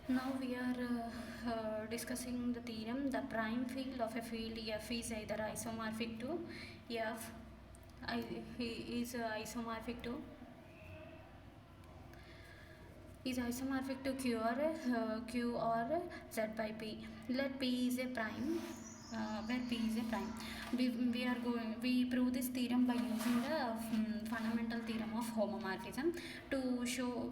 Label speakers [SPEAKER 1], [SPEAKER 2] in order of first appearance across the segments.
[SPEAKER 1] Now we are discussing the theorem. The prime field of a field F is either isomorphic to F is isomorphic to Q or Z by P. Let P is a prime, where P is a prime. We prove this theorem by using the fundamental theorem of homomorphism to show.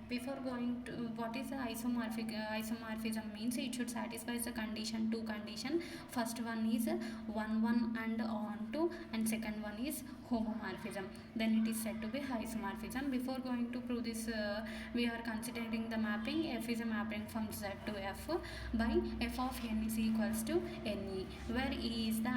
[SPEAKER 1] Before going to what is the isomorphism means, it should satisfy the condition, two condition. First one is 1 and on to, and second one is homomorphism. Then it is said to be isomorphism. Before going to prove this, we are considering the mapping. F is a mapping from Z to F by f of n is equals to ne, where E is the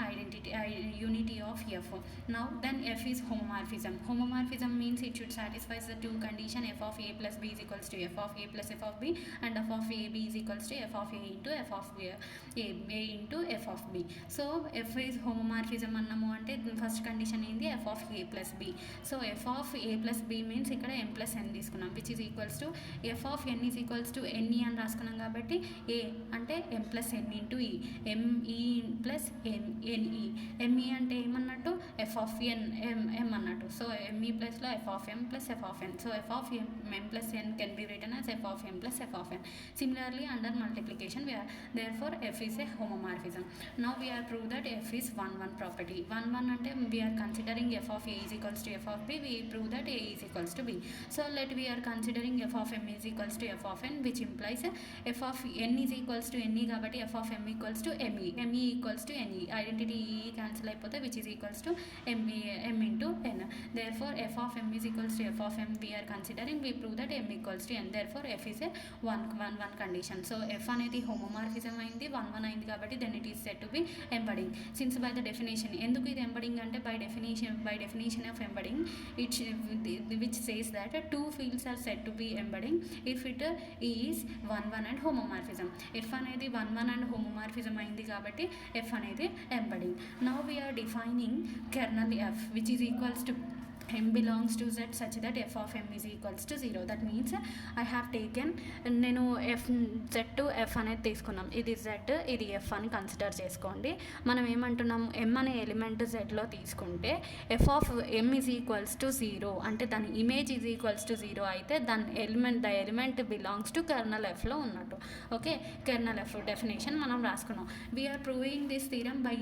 [SPEAKER 1] unity of F. Now then F is homomorphism. Homomorphism means it should satisfy the two condition, f of a plus b is equals to f of a plus f of b, and f of a b is equals to f of a into f of b, a into f of b. So f is homomorphism అన్నాము అంటే first condition ఏంది, f of a plus b. So f of a plus b means ఇక్కడ m plus n తీసుకున్నాం, which is equals to f of n is equals to ne అని రాసుకున్నాం కాబట్టి a అంటే m plus n into e, me plus ne. me అంటే ఏమన్నట్టు f of n m అన్నట్టు. So me ప్లస్లో f of m plus f of n. So f of m plus n can be written as f of m plus f of n. Similarly, under multiplication, therefore f is a homomorphism. Now we are prove that f is 1 property. 1 అంటే we are considering f of a is equals to f of b. We prove that a is equals to b. So let we are considering f of m is equals to f of n, which implies f of n is equals to ne కాబట్టి f of m equals to me equals to ne. Identity e cancel అయిపోతే which is equals to m into n. Therefore f of m is equals to f of m we are considering. We prove that m equals to n. Therefore f is a 1 condition. So f అనేది homomorphism అయింది, 1 అయింది కాబట్టి then it is said to be embedding. Since by the definition, ఎందుకు ఇది embedding అంటే by definition of embedding, which says that two fields are said to be embedding if it is 1 and homomorphism. f అనేది 1 and homomorphism అయింది కాబట్టి f అనేది embedding. Now we are defining kernel f, which is equals to m belongs to z such that f of m is equals to 0. That means I have taken, నేను f z to f అనేది తీసుకున్నాం, ఇది z ఇది f అని consider చేసుకోండి. మనం ఏమంటున్నాం, m అనే ఎలిమెంట్ zలో తీసుకుంటే f of m is equals to 0 అంటే దాని ఇమేజ్ is equals to 0 అయితే దాని the element belongs to kernel ఎఫ్లో ఉన్నట్టు. ఓకే, కెర్నల్ ఎఫ్ డెఫినేషన్ మనం రాసుకున్నాం. We are proving this theorem by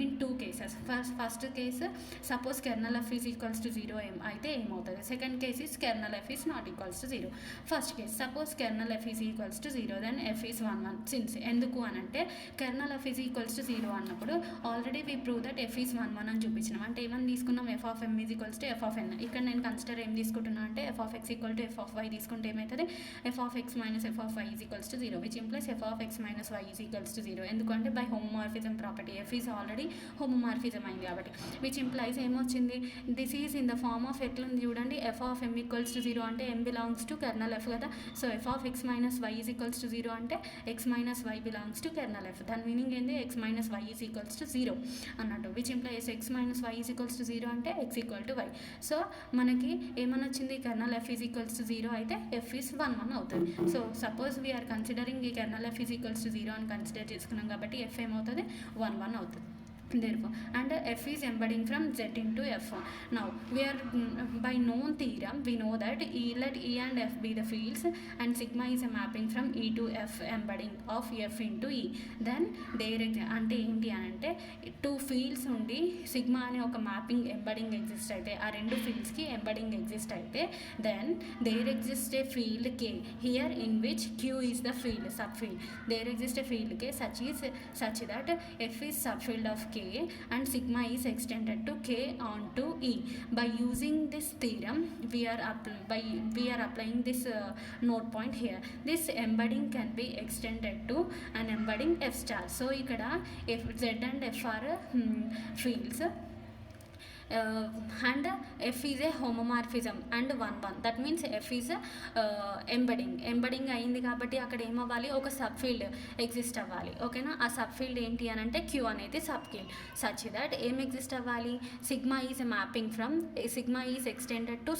[SPEAKER 1] in two cases. First case, suppose kernel F is equals to 0 అయితే ఏమవుతుంది. Second case is kernel F is not equals to 0. First case, suppose kernel F is equals to 0 then F is 1 since. ఎందుకు అని అంటే kernel F is equals to 0 అన్నప్పుడు already we prove that F is 1 అని చూపించినాం. అంటే ఏమని తీసుకున్నాం, F of M is equals to F of N. ఇక్కడ నేను కన్సిడర్ ఏం తీసుకుంటున్నా అంటే F of X equal to F of Y తీసుకుంటే ఏమవుతుంది, F of X minus F of Y is equals to 0, which implies F of X minus Y is equals to 0. ఎందుకంటే by homomorphism property F is already homomorphism అయింది కాబట్టి, which implies ఏమొచ్చింది, this is in the form of ఎట్లుంది చూడండి, F of M equals to 0 అంటే M belongs to kernel F కదా. So F of X minus Y is equals to 0 అంటే X minus Y belongs to kernel F. దాని meaning ఏంటి, X minus Y is equals to 0 అన్నట్టు, which implies X minus Y is equals to 0 అంటే X equal to Y. So మనకి ఏమని వచ్చింది, kernel F is equals to 0 అయితే F is 1 అవుతుంది. So suppose we are considering ఈ kernel F is equals to 0 అని consider చేసుకున్నాం కాబట్టి ఎఫ్ ఏమవుతుంది, 1 అవుతుంది. Therefore, and f is embedding from z into f. Now we are by known theorem we know that let e and f be the fields and sigma is a mapping from e to f embedding of f into e. Then direct అంటే ఏంటి అని అంటే two fields ఉండి sigma అనే ఒక mapping ఎంబడింగ్ exist అయితే, ఆ రెండు ఫీల్డ్స్కి ఎంబడింగ్ ఎగ్జిస్ట్ అయితే then there exist a field k here in which q is the field subfield. There exists a field k such that f is subfield of k and sigma is extended to k onto e. By using this theorem we are applying this note point here. This embedding can be extended to an embedding f star. So ikkada f z and f are fields. and f is a homomorphism and 1 1. That means f is ఎంబడింగ్ అయింది కాబట్టి అక్కడ ఏమవ్వాలి, ఒక sub field exist అవ్వాలి. ఓకేనా, ఆ sub field ఏంటి అని అంటే క్యూ అనేది సబ్ ఫీల్డ్ సచ్ దట్ ఏం ఎగ్జిస్ట్ అవ్వాలి, sigma is mapping from sigma is extended to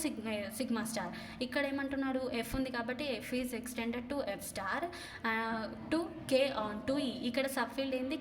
[SPEAKER 1] sigma star. ఇక్కడ ఏమంటున్నాడు, ఎఫ్ ఉంది కాబట్టి F is extended to F star to K on to ఈ. ఇక్కడ సబ్ ఫీల్డ్ ఏంది,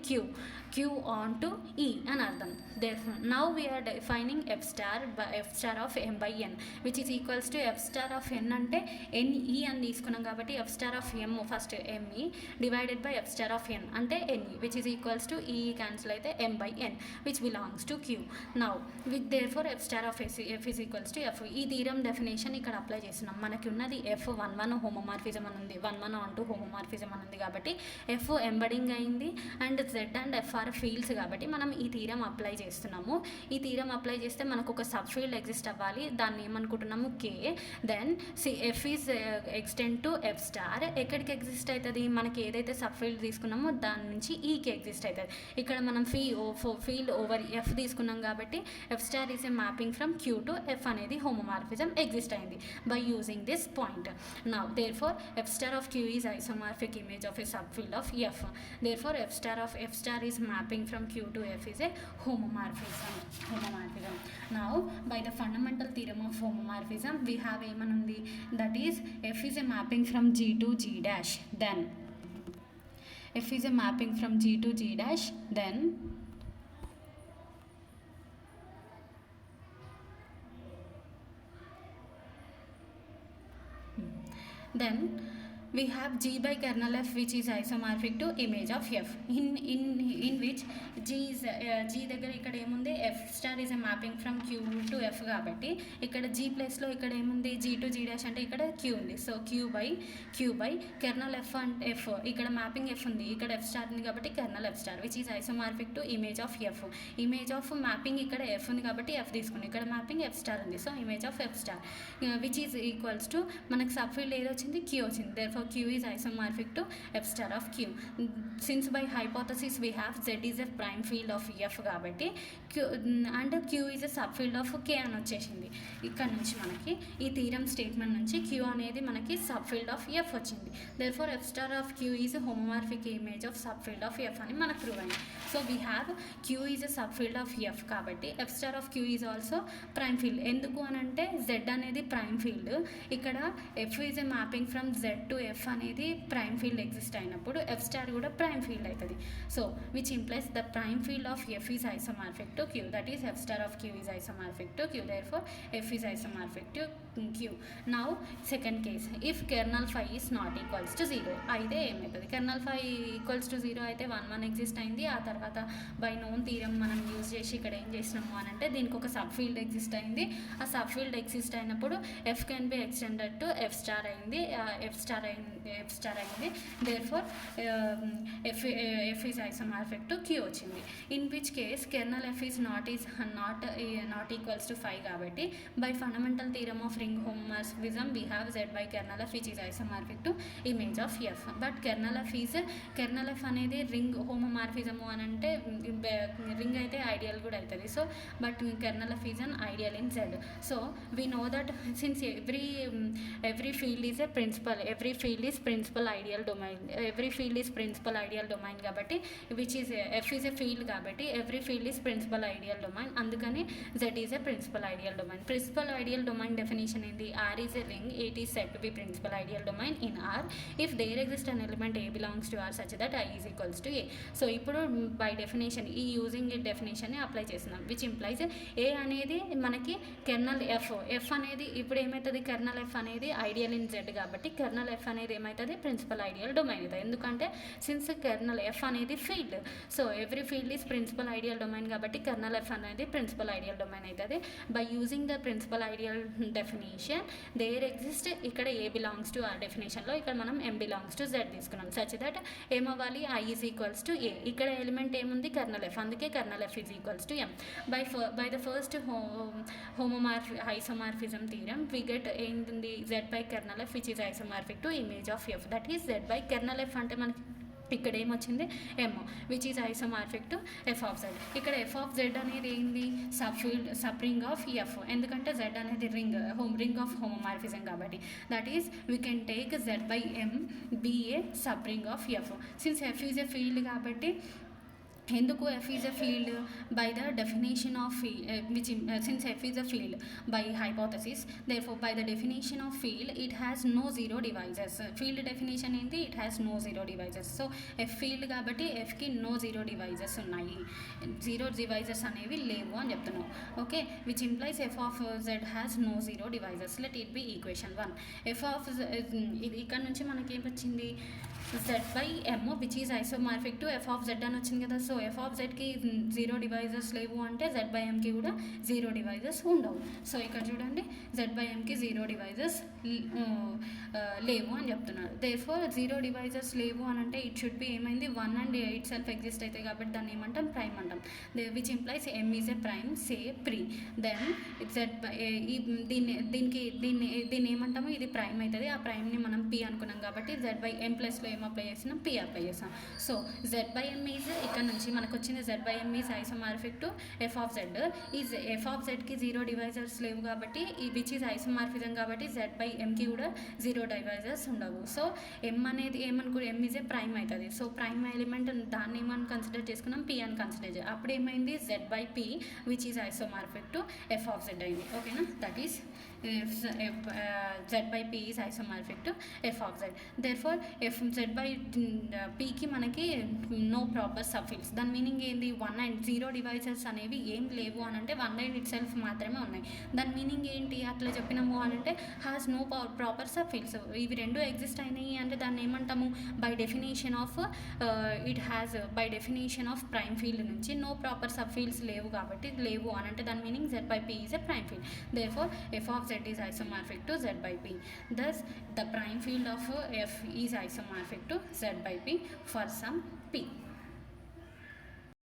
[SPEAKER 1] క్యూ ఆన్ టు ఈ అని అర్థం. Therefore, now we are defining f star of m by n, which is equals to f star of n అంటే n e అని తీసుకున్నాం కాబట్టి f star of m first m e divided by f star of n అంటే n e, which is equals to e cancel అయితే m by n, which belongs to q. Now with therefore f star of f is equals to f. ఈ theorem definition ఇక్కడ apply చేస్తున్నాం. మనకి ఉన్నది f 1 1 homomorphism అని ఉంది, 1 1 on to homomorphism అని ఉంది కాబట్టి f ఎంబడింగ్ అయింది and z and f are fields కాబట్టి మనం ఈ థీరం అప్లై చేస్తున్నాము. ఈ థీరం అప్లై చేస్తే మనకు ఒక సబ్ ఫీల్డ్ ఎగ్జిస్ట్ అవ్వాలి, దాన్ని ఏమనుకుంటున్నాము K. Then F is extend to F star. ఎక్కడికి ఎగ్జిస్ట్ అవుతుంది, మనకి ఏదైతే సబ్ ఫీల్డ్ తీసుకున్నామో దాని నుంచి ఈకి ఎగ్జిస్ట్ అవుతుంది. ఇక్కడ మనం ఫీల్డ్ ఓవర్ ఎఫ్ తీసుకున్నాం కాబట్టి F star is a mapping from Q to F అనేది హోమోమార్ఫిజం ఎగ్జిస్ట్ అయింది by using this point. Now therefore F star of Q is isomorphic image of a subfield of F. Therefore F star of F star is mapping from Q to F is a homomorphism. Now by the fundamental theorem of homomorphism we have ఏమనుంది, that is f is a mapping from g to g dash, then f is a mapping from g to g dash, then we have g by kernel f which is isomorphic to image of f in which g is g దగ్గర ఇక్కడ ఏముంది, f star is a mapping from q to f కాబట్టి ఇక్కడ g ప్లేస్లో ఇక్కడ ఏముంది, g to g dash అంటే ఇక్కడ q ఉంది. So q by kernel f and f, ఇక్కడ మ్యాపింగ్ f ఉంది, ఇక్కడ f star ఉంది కాబట్టి kernel f star which is isomorphic to image of f. Image of mapping ఇక్కడ f ఉంది కాబట్టి f తీసుకుని, ఇక్కడ మ్యాపింగ్ f star ఉంది, so image of f star which is equals to మనకు సబ్ ఫీల్డ్ ఏది వచ్చింది, q వచ్చింది. therefore q is isomorphic to f star of q. Since by hypothesis we have z is a prime field of f కాబట్టి q and q is a subfield of k అని వచ్చేసింది. ఇక్కడ నుంచి మనకి ఈ థీరం స్టేట్మెంట్ నుంచి q అనేది మనకి subfield of f వచ్చింది. therefore f star of q is a homomorphic image of subfield of f అని మనకు ప్రూవ్ అయింది. So we have q is a subfield of f కాబట్టి f star of q is also prime field. ఎందుకు అని అంటే z అనేది prime field, ఇక్కడ f is a mapping from z to f అనేది ప్రైమ్ ఫీల్డ్ ఎగ్జిస్ట్ అయినప్పుడు F star కూడా prime field అవుతుంది. So which implies the prime field of F is isomorphic to Q, that is F star of Q is isomorphic to Q. Therefore F is isomorphic to Q. Now second case, if kernel phi is not equals to 0 అయితే ఏమవుతుంది, kernel phi equals to 0 అయితే 1 1 exist అయింది. ఆ తర్వాత by known theorem మనం use చేసి ఇక్కడ ఏం చేసినాము అని అంటే దీనికి ఒక సబ్ ఫీల్డ్ ఎగ్జిస్ట్ అయింది. ఆ సబ్ ఫీల్డ్ ఎగ్జిస్ట్ అయినప్పుడు F can be extended to F star అయింది, ఎఫ్ స్టార్ అయింది. Therefore F is isomorphic to Q వచ్చింది. In which case kernel F is not equals to 5 కాబట్టి by fundamental theorem of ring homomorphism we have Z by kernel F which is isomorphic to image of F. But kernel F అనేది ring homomorphism అని అంటే ring అయితే ideal కూడా అవుతుంది. So but kernel F is an ideal in Z. So we know that since every field is a principal, every field is principal ideal domain, every field is principal ideal domain కాబట్టి which is f is a field కాబట్టి every field is principal ideal domain, అందుకని z is a principal ideal domain. Principal ideal domain definition ఏంటి, R is a ring, it is said to be principal ideal domain in R if there exists an element A belongs to R such that I is equals to A. సో ఇప్పుడు by definition ఈ using డెఫినేషన్ని apply చేస్తున్నాం which implies A అనేది మనకి kernel F అనేది ఇప్పుడు ఏమవుతుంది, కెర్నల్ ఎఫ్ అనేది ఐడియల్ ఇన్ జెడ్ కాబట్టి కెర్నల్ ఎఫ్ అనేది ఏమవుతుంది, ప్రిన్సిపల్ ఐడియల్ డొమైన్ అవుతుంది. ఎందుకంటే సిన్స్ కెర్నల్ ఎఫ్ అనేది field, so every field is principal ideal domain కాబట్టి కెర్నల్ ఎఫ్ అనేది ప్రిన్సిపల్ ఐడియల్ డొమైన్ అవుతుంది. By using the principal ideal definition there exist, ఇక్కడ ఏ బిలాంగ్స్ టు ఆ డెఫినేషన్లో ఇక్కడ మనం ఎం బిలాంగ్స్ టు జెడ్ తీసుకున్నాం సచ్ దట్ ఏమవ్వాలి, I is equals to A. ఇక్కడ ఎలిమెంట్ ఏముంది, కెర్నల్ ఎఫ్, అందుకే kernel F is equals to M. By the first isomorphism theorem we get ఏంటి, z by kernel f which is isomorphic to image of f, that is z by kernel f అంటే మనకి ఇక్కడ ఏమొచ్చింది M, which is isomorphic to F of Z. ఇక్కడ F of Z అనేది ఏంది, sub ring of F, ఎందుకంటే Z అనేది ring of homomorphism కాబట్టి. That is we can take Z by M be a sub ring of F. Since F is a field కాబట్టి, ఎందుకు F is a field by the definition of which since F is a field by hypothesis, therefore by the definition of field it has no zero divisors. Field definition ఏంటి, it has no zero divisors. So F field కాబట్టి ఎఫ్కి no zero divisors ఉన్నాయి, zero divisors అనేవి లేవు అని చెప్తున్నాం. Okay, which implies F of Z has no zero divisors. Let it be equation 1. F of ఇది ఇక్కడ నుంచి మనకి ఏం వచ్చింది, Z by M which is isomorphic to F of Z అని వచ్చింది కదా. సో ఎఫ్ ఆఫ్ జెడ్కి జీరో డివైజెస్ లేవు అంటే జెడ్ బై ఎంకి కూడా జీరో డివైజెస్ ఉండవు. సో ఇక్కడ చూడండి, Z by Enki zero devices లేవు అని చెప్తున్నారు. దేర్ఫోర్ జీరో డివైజెస్ లేవు అని అంటే ఇట్ షుడ్ బి ఏమైంది, 1 అండ్ ఇట్ సెల్ఫ్ ఎగ్జిస్ట్ అవుతాయి కాబట్టి దాన్ని ఏమంటాం, ప్రైమ్ అంటాం. Which implies M is a prime say P. Then Z by దీన్ని ఏమంటాము, ఇది ప్రైమ్ అవుతుంది. ఆ ప్రైమ్ని మనం పీ అనుకున్నాం కాబట్టి జెడ్ బై ఎం ప్లస్లో ఏం అప్లై చేసినాం, పీ అప్లై చేసాం. So Z by M is, ఇక్కడ నుంచి మనకు వచ్చింది Z by M is isomorphic to F of Z. Is F of జెడ్కి జీరో డివైజర్స్ లేవు కాబట్టి, ఈ విచ్ ఈజ్ ఐసోమార్ఫిజం కాబట్టి జెడ్ బై ఎంకి కూడా జీరో డివైజర్స్ ఉండవు. సో ఎమ్ అనేది ఎమ్ ఈజ్ ఏ ప్రైమ్ అవుతుంది. సో ప్రైమ్ ఎలిమెంట్ దాన్ని ఏమని కన్సిడర్ చేసుకున్నాం, పీ అని కన్సిడర్ చేయాలి. అప్పుడు ఏమైంది, Z by P which is isomorphic to F of Z అయింది. ఓకేనా, that is z by p is isomorphic to f of z. Therefore f z by p కి మనకి నో ప్రాపర్ సబ్ఫీల్డ్స్. దాని మీనింగ్ ఏంది, 1 అండ్ 0 డివైజెస్ అనేవి ఏం లేవు అని అంటే 1 అండ్ ఇట్ సెల్ఫ్ మాత్రమే ఉన్నాయి. దాని మీనింగ్ ఏంటి, అట్లా చెప్పినాము అని అంటే హ్యాస్ నో ప్రాపర్ సబ్ఫీల్డ్స్. ఇవి రెండు ఎగ్జిస్ట్ అయినాయి అంటే దాన్ని ఏమంటాము, by definition of it has, by definition of prime field నుంచి నో ప్రాపర్ సబ్ఫీల్డ్స్ లేవు కాబట్టి లేవు అని అంటే దాని meaning z by p is a prime field. Therefore f of z is isomorphic to z by p. Thus the prime field of f is isomorphic to z by p for some p.